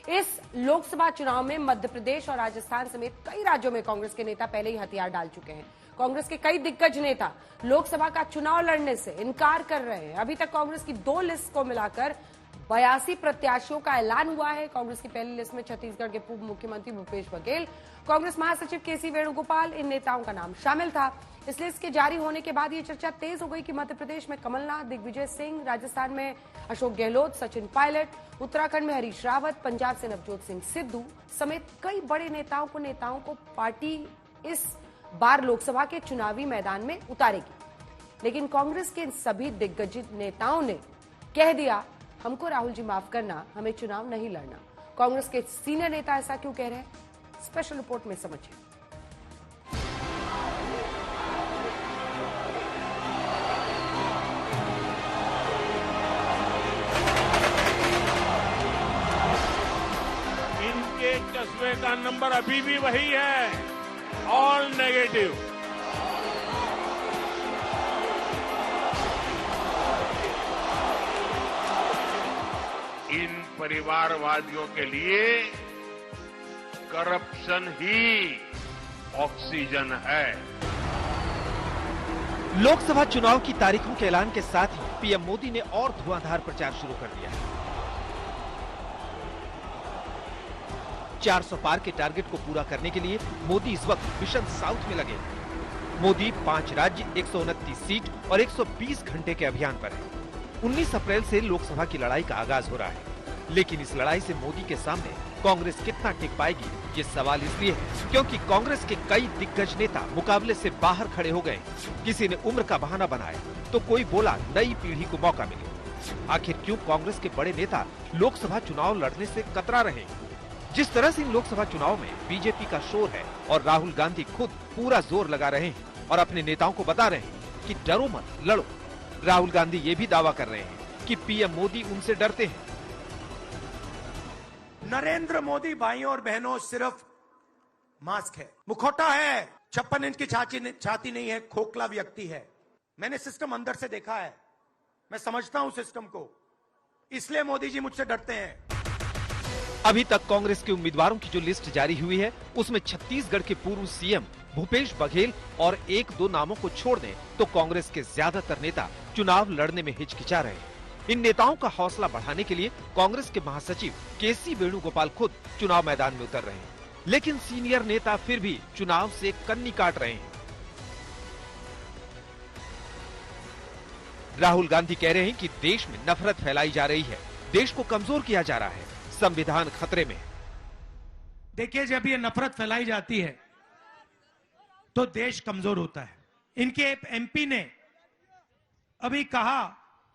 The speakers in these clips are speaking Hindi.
इस लोकसभा चुनाव में मध्य प्रदेश और राजस्थान समेत कई राज्यों में कांग्रेस के नेता पहले ही हथियार डाल चुके हैं। कांग्रेस के कई दिग्गज नेता लोकसभा का चुनाव लड़ने से इनकार कर रहे हैं। अभी तक कांग्रेस की 2 लिस्ट को मिलाकर 82 प्रत्याशियों का ऐलान हुआ है। कांग्रेस की पहली लिस्ट में छत्तीसगढ़ के पूर्व मुख्यमंत्री भूपेश बघेल, कांग्रेस महासचिव केसी वेणुगोपाल, इन नेताओं का नाम शामिल था। इस लिस्ट के जारी होने के बाद ये चर्चा तेज हो गई कि मध्य प्रदेश में कमलनाथ, दिग्विजय सिंह, राजस्थान में अशोक गहलोत, सचिन पायलट, उत्तराखंड में हरीश रावत, पंजाब से नवजोत सिंह सिद्धू समेत कई बड़े नेताओं को पार्टी इस बार लोकसभा के चुनावी मैदान में उतारेगी। लेकिन कांग्रेस के सभी दिग्गज नेताओं ने कह दिया, हमको राहुल जी माफ करना, हमें चुनाव नहीं लड़ना। कांग्रेस के सीनियर नेता ऐसा क्यों कह रहे हैं, स्पेशल रिपोर्ट में समझिए। इनके कस्बे का नंबर अभी भी वही है, ऑल नेगेटिव। इन परिवारवादियों के लिए करप्शन ही ऑक्सीजन है। लोकसभा चुनाव की तारीखों के ऐलान के साथ ही पीएम मोदी ने और धुआंधार प्रचार शुरू कर दिया है। 400 पार के टारगेट को पूरा करने के लिए मोदी इस वक्त मिशन साउथ में लगे हैं। मोदी 5 राज्य, 129 सीट और 120 घंटे के अभियान पर है। 19 अप्रैल से लोकसभा की लड़ाई का आगाज हो रहा है, लेकिन इस लड़ाई से मोदी के सामने कांग्रेस कितना टिक पाएगी, ये सवाल इसलिए है क्योंकि कांग्रेस के कई दिग्गज नेता मुकाबले से बाहर खड़े हो गए। किसी ने उम्र का बहाना बनाया तो कोई बोला नई पीढ़ी को मौका मिले। आखिर क्यों कांग्रेस के बड़े नेता लोकसभा चुनाव लड़ने से कतरा रहे? जिस तरह से इन लोकसभा चुनाव में बीजेपी का शोर है और राहुल गांधी खुद पूरा जोर लगा रहे हैं और अपने नेताओं को बता रहे हैं कि डरो मत, लड़ो। राहुल गांधी ये भी दावा कर रहे हैं कि पीएम मोदी उनसे डरते हैं। नरेंद्र मोदी भाइयों और बहनों सिर्फ मास्क है, मुखौटा है, 56 इंच की छाती नहीं है, खोखला व्यक्ति है। मैंने सिस्टम अंदर से देखा है, मैं समझता हूं सिस्टम को, इसलिए मोदी जी मुझसे डरते हैं। अभी तक कांग्रेस के उम्मीदवारों की जो लिस्ट जारी हुई है उसमें छत्तीसगढ़ के पूर्व सीएम भूपेश बघेल और 1-2 नामों को छोड़ दें तो कांग्रेस के ज्यादातर नेता चुनाव लड़ने में हिचकिचा रहे हैं। इन नेताओं का हौसला बढ़ाने के लिए कांग्रेस के महासचिव केसी वेणुगोपाल खुद चुनाव मैदान में उतर रहे हैं, लेकिन सीनियर नेता फिर भी चुनाव से कन्नी काट रहे हैं। राहुल गांधी कह रहे हैं कि देश में नफरत फैलाई जा रही है, देश को कमजोर किया जा रहा है, संविधान खतरे में। देखिए, जब ये नफरत फैलाई जाती है तो देश कमजोर होता है। इनके एमपी ने अभी कहा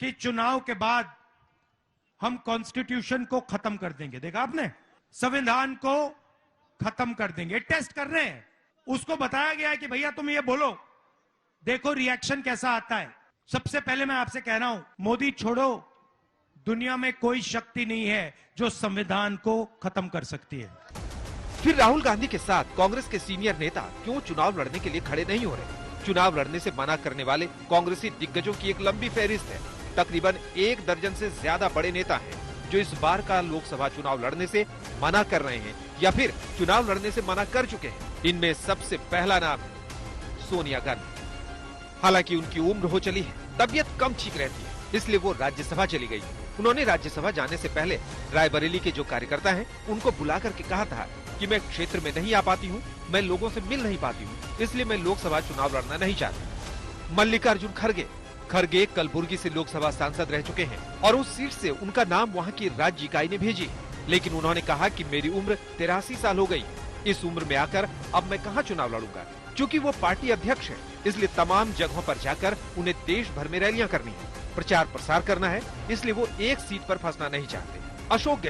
कि चुनाव के बाद हम कॉन्स्टिट्यूशन को खत्म कर देंगे। देखा आपने, संविधान को खत्म कर देंगे। टेस्ट कर रहे हैं, उसको बताया गया है कि भैया तुम ये बोलो, देखो रिएक्शन कैसा आता है। सबसे पहले मैं आपसे कह रहा हूं, मोदी छोड़ो, दुनिया में कोई शक्ति नहीं है जो संविधान को खत्म कर सकती है। फिर राहुल गांधी के साथ कांग्रेस के सीनियर नेता क्यों चुनाव लड़ने के लिए खड़े नहीं हो रहे? चुनाव लड़ने से मना करने वाले कांग्रेसी दिग्गजों की एक लंबी फहरिस्त है। तकरीबन 1 दर्जन से ज्यादा बड़े नेता हैं जो इस बार का लोकसभा चुनाव लड़ने से मना कर रहे हैं या फिर चुनाव लड़ने से मना कर चुके हैं। इनमें सबसे पहला नाम है सोनिया गांधी। हालांकि उनकी उम्र हो चली है, तबीयत कम ठीक रहती है, इसलिए वो राज्यसभा चली गई। उन्होंने राज्यसभा जाने से पहले रायबरेली के जो कार्यकर्ता हैं उनको बुला करके कहा था कि मैं क्षेत्र में नहीं आ पाती हूँ, मैं लोगों से मिल नहीं पाती हूँ, इसलिए मैं लोकसभा चुनाव लड़ना नहीं चाहती। मल्लिकार्जुन खड़गे कलबुर्गी से लोकसभा सांसद रह चुके हैं और उस सीट से उनका नाम वहाँ की राज्य इकाई ने भेजी, लेकिन उन्होंने कहा कि मेरी उम्र 83 साल हो गई, इस उम्र में आकर अब मैं कहाँ चुनाव लड़ूंगा। चूँकि वो पार्टी अध्यक्ष है, इसलिए तमाम जगहों पर जाकर उन्हें देश भर में रैलियां करनी है, प्रचार प्रसार करना है, इसलिए वो एक सीट पर फंसना नहीं चाहते। अशोक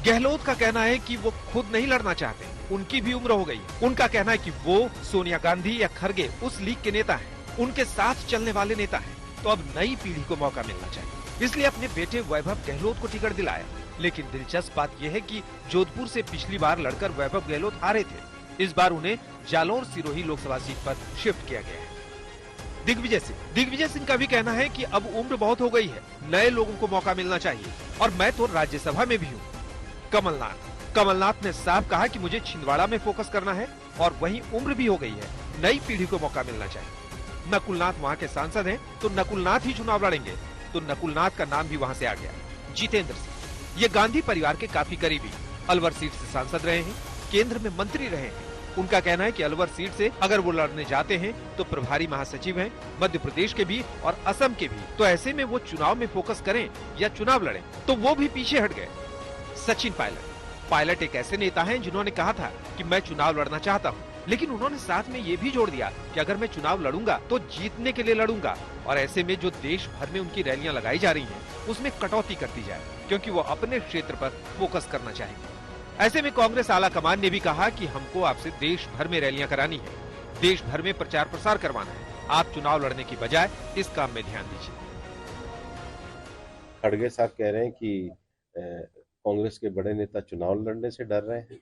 गहलोत का कहना है कि वो खुद नहीं लड़ना चाहते, उनकी भी उम्र हो गई। उनका कहना है कि वो सोनिया गांधी या खड़गे उस लीग के नेता हैं, उनके साथ चलने वाले नेता हैं, तो अब नई पीढ़ी को मौका मिलना चाहिए, इसलिए अपने बेटे वैभव गहलोत को टिकट दिलाया। लेकिन दिलचस्प बात यह है कि जोधपुर से पिछली बार लड़कर वैभव गहलोत हारे थे, इस बार उन्हें जालौर सिरोही लोकसभा सीट पर शिफ्ट किया गया है। दिग्विजय सिंह का भी कहना है कि अब उम्र बहुत हो गई है, नए लोगों को मौका मिलना चाहिए और मैं तो राज्यसभा में भी हूँ। कमलनाथ ने साफ कहा कि मुझे छिंदवाड़ा में फोकस करना है और वहीं उम्र भी हो गई है, नई पीढ़ी को मौका मिलना चाहिए। नकुलनाथ वहाँ के सांसद हैं, तो नकुलनाथ ही चुनाव लड़ेंगे, तो नकुलनाथ का नाम भी वहाँ से आ गया, जितेंद्र सिंह। ये गांधी परिवार के काफी करीबी, अलवर सीट से सांसद रहे हैं, केंद्र में मंत्री रहे हैं। उनका कहना है कि अलवर सीट से अगर वो लड़ने जाते हैं तो प्रभारी महासचिव हैं, मध्य प्रदेश के भी और असम के भी, तो ऐसे में वो चुनाव में फोकस करें या चुनाव लड़ें, तो वो भी पीछे हट गए। सचिन पायलट एक ऐसे नेता हैं जिन्होंने कहा था कि मैं चुनाव लड़ना चाहता हूं, लेकिन उन्होंने साथ में ये भी जोड़ दिया कि अगर मैं चुनाव लड़ूंगा तो जीतने के लिए लड़ूंगा, और ऐसे में जो देश भर में उनकी रैलियां लगाई जा रही हैं उसमें कटौती करती जाए, क्योंकि वो अपने क्षेत्र पर फोकस करना चाहेंगे। ऐसे में कांग्रेस आला कमान ने भी कहा कि हमको आपसे देश भर में रैलियां करानी है, देश भर में प्रचार प्रसार करवाना है, आप चुनाव लड़ने की बजाय इस काम में ध्यान दीजिए। खड़गे साहब कह रहे हैं कि कांग्रेस के बड़े नेता चुनाव लड़ने से डर रहे हैं,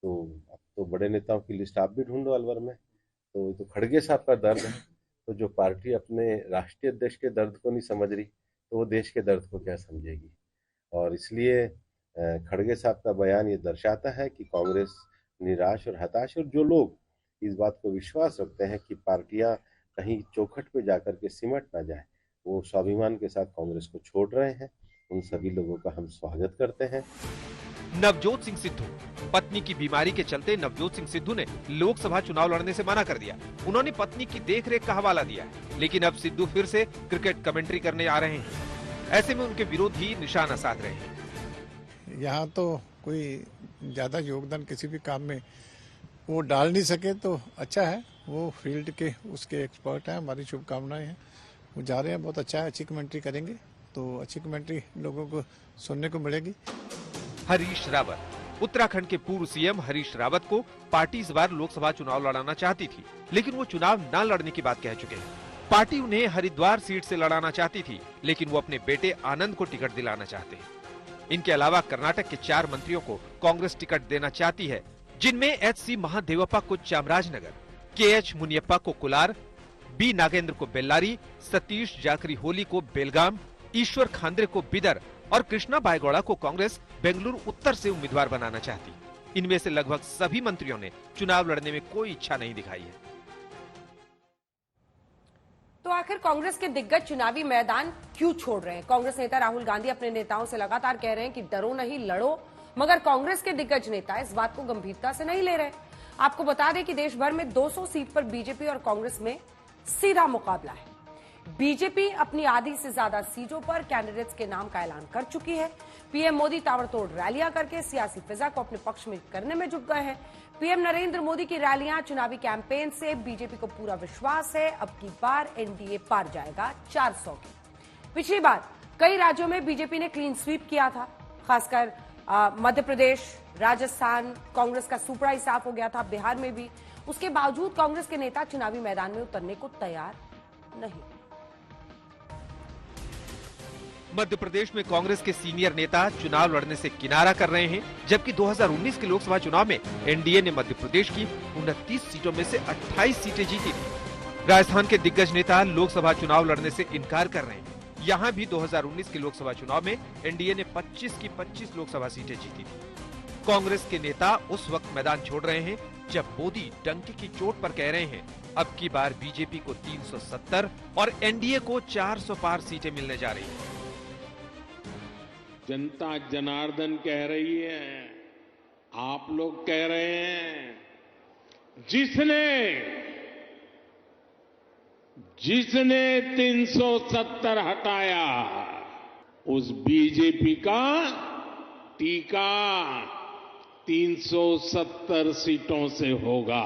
तो अब तो बड़े नेताओं की लिस्ट आप भी ढूंढो अलवर में। तो खड़गे साहब का दर्द है, तो जो पार्टी अपने राष्ट्रीय अध्यक्ष के दर्द को नहीं समझ रही तो वो देश के दर्द को क्या समझेगी। और इसलिए खड़गे साहब का बयान ये दर्शाता है कि कांग्रेस निराश और हताश, और जो लोग इस बात को विश्वास रखते हैं कि पार्टियां कहीं चौखट पे जाकर के सिमट ना जाए, वो स्वाभिमान के साथ कांग्रेस को छोड़ रहे हैं। उन सभी लोगों का हम स्वागत करते हैं। नवजोत सिंह सिद्धू, पत्नी की बीमारी के चलते नवजोत सिंह सिद्धू ने लोकसभा चुनाव लड़ने से मना कर दिया। उन्होंने पत्नी की देखरेख का हवाला दिया, लेकिन अब सिद्धू फिर से क्रिकेट कमेंट्री करने आ रहे हैं। ऐसे में उनके विरोधी निशाना साध रहे हैं। यहाँ तो कोई ज्यादा योगदान किसी भी काम में वो डाल नहीं सके तो अच्छा है, वो फील्ड के उसके एक्सपर्ट हैं, हमारी शुभकामनाएं हैं। वो जा रहे हैं, बहुत अच्छा है, अच्छी कमेंट्री करेंगे तो अच्छी कमेंट्री लोगों को सुनने को मिलेगी। हरीश रावत, उत्तराखंड के पूर्व सीएम हरीश रावत को पार्टी इस बार लोकसभा चुनाव लड़ाना चाहती थी, लेकिन वो चुनाव न लड़ने की बात कह चुके हैं। पार्टी उन्हें हरिद्वार सीट से लड़ाना चाहती थी, लेकिन वो अपने बेटे आनंद को टिकट दिलाना चाहते हैं। इनके अलावा कर्नाटक के 4 मंत्रियों को कांग्रेस टिकट देना चाहती है, जिनमें एच.सी. महादेवप्पा को चामराजनगर, के.एच. मुनियप्पा को कोलार, बी. नागेंद्र को बेल्लारी, सतीश जाकरी होली को बेलगाम, ईश्वर खांद्रे को बिदर और कृष्णा बायगौड़ा को कांग्रेस बेंगलुरु उत्तर से उम्मीदवार बनाना चाहती। इनमें से लगभग सभी मंत्रियों ने चुनाव लड़ने में कोई इच्छा नहीं दिखाई है। तो आखिर कांग्रेस के दिग्गज चुनावी मैदान क्यों छोड़ रहे हैं? कांग्रेस नेता राहुल गांधी अपने नेताओं से लगातार कह रहे हैं कि डरो नहीं, लड़ो, मगर कांग्रेस के दिग्गज नेता इस बात को गंभीरता से नहीं ले रहे। आपको बता दें कि देश भर में 200 सीट पर बीजेपी और कांग्रेस में सीधा मुकाबला है। बीजेपी अपनी आधी से ज्यादा सीटों पर कैंडिडेट्स के नाम का ऐलान कर चुकी है। पीएम मोदी ताबड़तोड़ रैलियां करके सियासी फिजा को अपने पक्ष में करने में जुट गए हैं। पीएम नरेंद्र मोदी की रैलियां, चुनावी कैंपेन से बीजेपी को पूरा विश्वास है अब की बार एनडीए पार जाएगा 400 की। पिछली बार कई राज्यों में बीजेपी ने क्लीन स्वीप किया था, खासकर मध्य प्रदेश, राजस्थान, कांग्रेस का सुपड़ा ही साफ हो गया था, बिहार में भी। उसके बावजूद कांग्रेस के नेता चुनावी मैदान में उतरने को तैयार नहीं। मध्य प्रदेश में कांग्रेस के सीनियर नेता चुनाव लड़ने से किनारा कर रहे हैं, जबकि 2019 के लोकसभा चुनाव में एनडीए ने मध्य प्रदेश की 29 सीटों में से 28 सीटें जीती थी। राजस्थान के दिग्गज नेता लोकसभा चुनाव लड़ने से इनकार कर रहे हैं। यहाँ भी 2019 के लोकसभा चुनाव में एनडीए ने 25 की 25 लोकसभा सीटें जीती थी। कांग्रेस के नेता उस वक्त मैदान छोड़ रहे हैं जब मोदी डंके की चोट पर कह रहे हैं अब की बार बीजेपी को 370 और एनडीए को 400 पार सीटें मिलने जा रही हैं। जनता जनार्दन कह रही है, आप लोग कह रहे हैं, जिसने 370 हटाया उस बीजेपी का टीका 370 सीटों से होगा।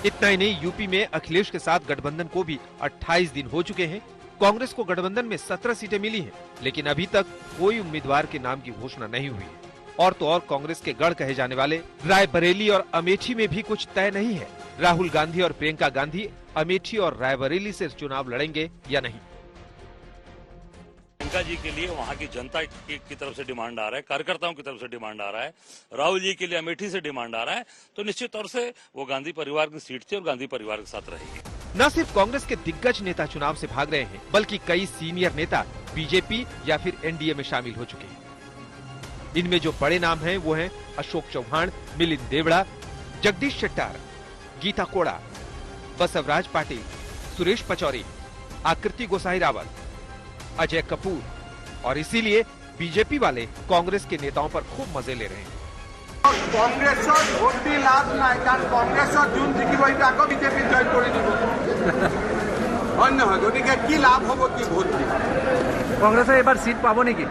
इतना ही नहीं, यूपी में अखिलेश के साथ गठबंधन को भी 28 दिन हो चुके हैं। कांग्रेस को गठबंधन में 17 सीटें मिली हैं, लेकिन अभी तक कोई उम्मीदवार के नाम की घोषणा नहीं हुई। और तो और कांग्रेस के गढ़ कहे जाने वाले रायबरेली और अमेठी में भी कुछ तय नहीं है। राहुल गांधी और प्रियंका गांधी अमेठी और रायबरेली से चुनाव लड़ेंगे या नहीं। प्रियंका जी के लिए वहां की जनता की तरफ से डिमांड आ रहा है, कार्यकर्ताओं की तरफ से डिमांड आ रहा है। राहुल जी के लिए अमेठी से डिमांड आ रहा है, तो निश्चित तौर से वो गांधी परिवार की सीट थी और गांधी परिवार के साथ रहेगी। न सिर्फ कांग्रेस के दिग्गज नेता चुनाव से भाग रहे हैं, बल्कि कई सीनियर नेता बीजेपी या फिर एनडीए में शामिल हो चुके हैं। इनमें जो बड़े नाम हैं वो हैं अशोक चौहान, मिलिंद देवड़ा, जगदीश शेट्टार, गीता कोड़ा, बसवराज पाटिल, सुरेश पचौरी, आकृति गोसाई रावत, अजय कपूर। और इसीलिए बीजेपी वाले कांग्रेस के नेताओं पर खूब मजे ले रहे हैं। কংগ্ৰেছৰ ভোট দি লাভ নাই, কাৰণ কংগ্ৰেছৰ যোন জিকিব সেইটো আকৌ বিজেপি জইন কৰি দিব হয় নহয়, গতিকে কি লাভ হ'ব কি ভোট দি কংগ্ৰেছে এবাৰ সিট পাব নেকি?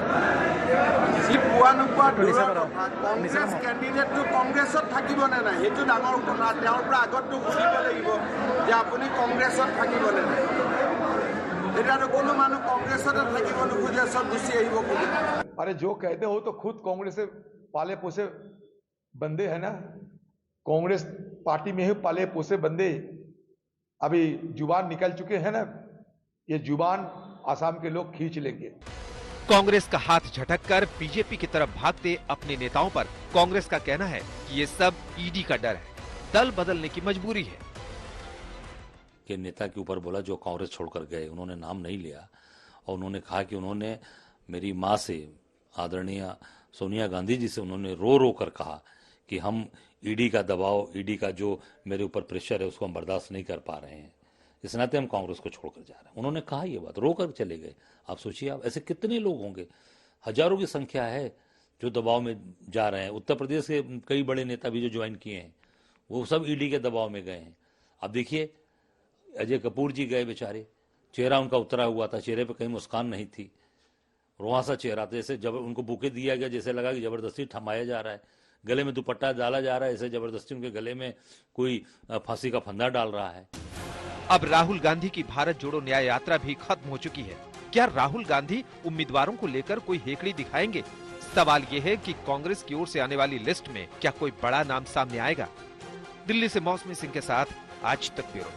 চিট পোৱা নোপোৱা দূৰৰ কথা, কংগ্ৰেছ কেণ্ডিডেটটো কংগ্ৰেছত থাকিব নে নাই সেইটো ডাঙৰ কথা। তেওঁৰ পৰা আগতটো বুজিব লাগিব যে আপুনি কংগ্ৰেছত থাকিব নে নাই। এতিয়াতো কোনো মানুহ কংগ্ৰেছতে থাকিব নোখোজে, চব গুচি আহিব খোজে। अरे जो कहते हो तो खुद कांग्रेस से पाले पोसे बंदे हैं ना, कांग्रेस पार्टी में ही पाले पोसे बंदे अभी जुबान निकल चुके हैं ना, ये जुबान आसाम के लोग खींच लेंगे। कांग्रेस का हाथ झटककर बीजेपी की तरफ भागते अपने नेताओं पर कांग्रेस का कहना है कि ये सब ईडी का डर है, दल बदलने की मजबूरी है। के नेता के ऊपर बोला जो कांग्रेस छोड़कर गए, उन्होंने नाम नहीं लिया और उन्होंने कहा कि उन्होंने मेरी माँ से, आदरणीय सोनिया गांधी जी से उन्होंने रो रो कर कहा कि हम ईडी का दबाव, ईडी का जो मेरे ऊपर प्रेशर है उसको हम बर्दाश्त नहीं कर पा रहे हैं, इस नाते हम कांग्रेस को छोड़कर जा रहे हैं। उन्होंने कहा ये बात, रो कर चले गए। आप सोचिए, आप ऐसे कितने लोग होंगे, हजारों की संख्या है जो दबाव में जा रहे हैं। उत्तर प्रदेश के कई बड़े नेता भी जो ज्वाइन किए हैं वो सब ईडी के दबाव में गए हैं। अब देखिए अजय कपूर जी गए बेचारे, चेहरा उनका उतरा हुआ था, चेहरे पे कहीं मुस्कान नहीं थी, रुआसा चेहरा था, जैसे जब उनको बुके दिया गया जैसे लगा कि जबरदस्ती थमाया जा रहा है, गले में दुपट्टा डाला जा रहा है, ऐसे जबरदस्ती उनके गले में कोई फांसी का फंदा डाल रहा है। अब राहुल गांधी की भारत जोड़ो न्याय यात्रा भी खत्म हो चुकी है। क्या राहुल गांधी उम्मीदवारों को लेकर कोई हेकड़ी दिखाएंगे? सवाल ये है कि कांग्रेस की ओर से आने वाली लिस्ट में क्या कोई बड़ा नाम सामने आएगा? दिल्ली से मौसमी सिंह के साथ आज तक ब्यूरो।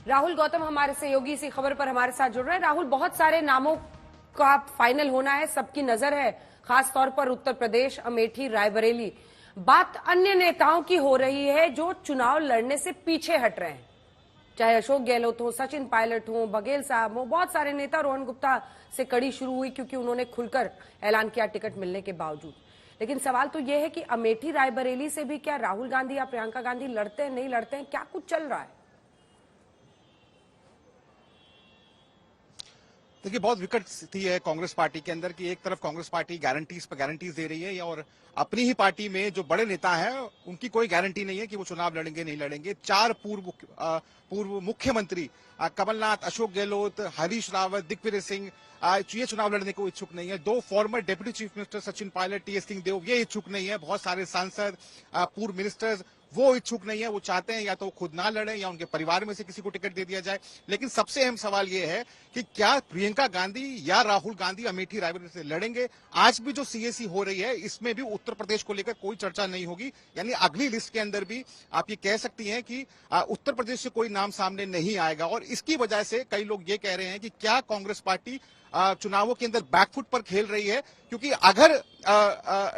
राहुल गौतम हमारे सहयोगी इसी खबर पर हमारे साथ जुड़ रहे हैं। राहुल, बहुत सारे नामों का फाइनल होना है, सबकी नजर है खास तौर पर उत्तर प्रदेश, अमेठी, रायबरेली। बात अन्य नेताओं की हो रही है जो चुनाव लड़ने से पीछे हट रहे हैं, चाहे अशोक गहलोत हो, सचिन पायलट हो, बघेल साहब हो, बहुत सारे नेता। रोहन गुप्ता से कड़ी शुरू हुई क्योंकि उन्होंने खुलकर ऐलान किया टिकट मिलने के बावजूद। लेकिन सवाल तो यह है कि अमेठी, रायबरेली से भी क्या राहुल गांधी या प्रियंका गांधी लड़ते हैं, नहीं लड़ते हैं, क्या कुछ चल रहा है? देखिए, बहुत विकट स्थिति है कांग्रेस पार्टी के अंदर कि एक तरफ कांग्रेस पार्टी गारंटीज पर गारंटीज दे रही है और अपनी ही पार्टी में जो बड़े नेता हैं उनकी कोई गारंटी नहीं है कि वो चुनाव लड़ेंगे नहीं लड़ेंगे। 4 पूर्व मुख्यमंत्री कमलनाथ, अशोक गहलोत, हरीश रावत, दिग्विजय सिंह ये चुनाव लड़ने को इच्छुक नहीं है। 2 farmer deputy chief minister Sachin Pilot, T.S.. Singhdeo ये इच्छुक नहीं है। बहुत सारे सांसद, पूर्व मिनिस्टर्स वो इच्छुक नहीं है। वो चाहते हैं या तो खुद ना लड़े या उनके परिवार में से किसी को टिकट दे दिया जाए। लेकिन सबसे अहम सवाल ये है कि क्या प्रियंका गांधी या राहुल गांधी अमेठी रायबरेली से लड़ेंगे? आज भी जो सीएसी हो रही है इसमें भी उत्तर प्रदेश को लेकर कोई चर्चा नहीं होगी, यानी अगली लिस्ट के अंदर भी आप ये कह सकती हैं कि उत्तर प्रदेश से कोई नाम सामने नहीं आएगा। और इसकी वजह से कई लोग ये कह रहे हैं कि क्या कांग्रेस पार्टी चुनावों के अंदर बैकफुट पर खेल रही है, क्योंकि अगर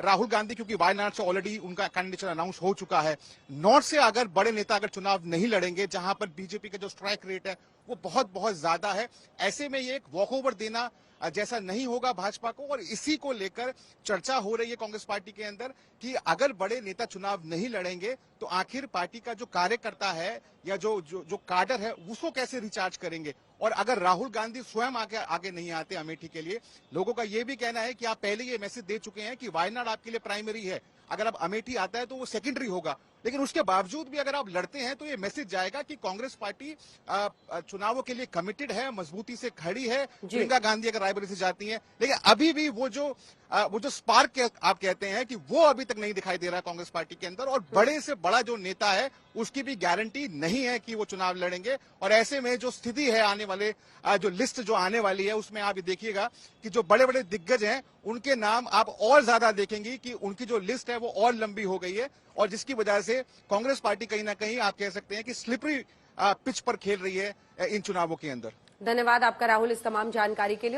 राहुल गांधी, क्योंकि वायनाड से ऑलरेडी उनका कैंडिडेचर अनाउंस हो चुका है, नॉर्थ से अगर बड़े नेता अगर चुनाव नहीं लड़ेंगे, जहां पर बीजेपी का जो स्ट्राइक रेट है वो बहुत बहुत ज्यादा है, ऐसे में ये एक वॉकओवर देना जैसा नहीं होगा भाजपा को। और इसी को लेकर चर्चा हो रही है कांग्रेस पार्टी के अंदर कि अगर बड़े नेता चुनाव नहीं लड़ेंगे तो आखिर पार्टी का जो कार्यकर्ता है या जो काडर है उसको कैसे रिचार्ज करेंगे। और अगर राहुल गांधी स्वयं आगे नहीं आते अमेठी के लिए, लोगों का यह भी कहना है कि आप पहले ये मैसेज दे चुके हैं कि वायनाड आपके लिए प्राइमरी है, अगर आप अमेठी आता है तो वो सेकेंडरी होगा। लेकिन उसके बावजूद भी अगर आप लड़ते हैं तो ये मैसेज जाएगा कि कांग्रेस पार्टी चुनावों के लिए कमिटेड है, मजबूती से खड़ी है। प्रियंका गांधी अगर रायबरेली से जाती हैं, लेकिन अभी भी वो जो स्पार्क आप कहते हैं कि वो अभी तक नहीं दिखाई दे रहा कांग्रेस पार्टी के अंदर। और बड़े से बड़ा जो नेता है उसकी भी गारंटी नहीं है कि वो चुनाव लड़ेंगे। और ऐसे में जो स्थिति है आने वाले जो लिस्ट जो आने वाली है उसमें आप देखिएगा कि जो बड़े बड़े दिग्गज हैं उनके नाम आप और ज्यादा देखेंगी कि उनकी जो लिस्ट है वो और लंबी हो गई है, और जिसकी वजह से कांग्रेस पार्टी कहीं ना कहीं आप कह सकते हैं कि स्लिपरी पिच पर खेल रही है इन चुनावों के अंदर। धन्यवाद आपका राहुल इस तमाम जानकारी के लिए।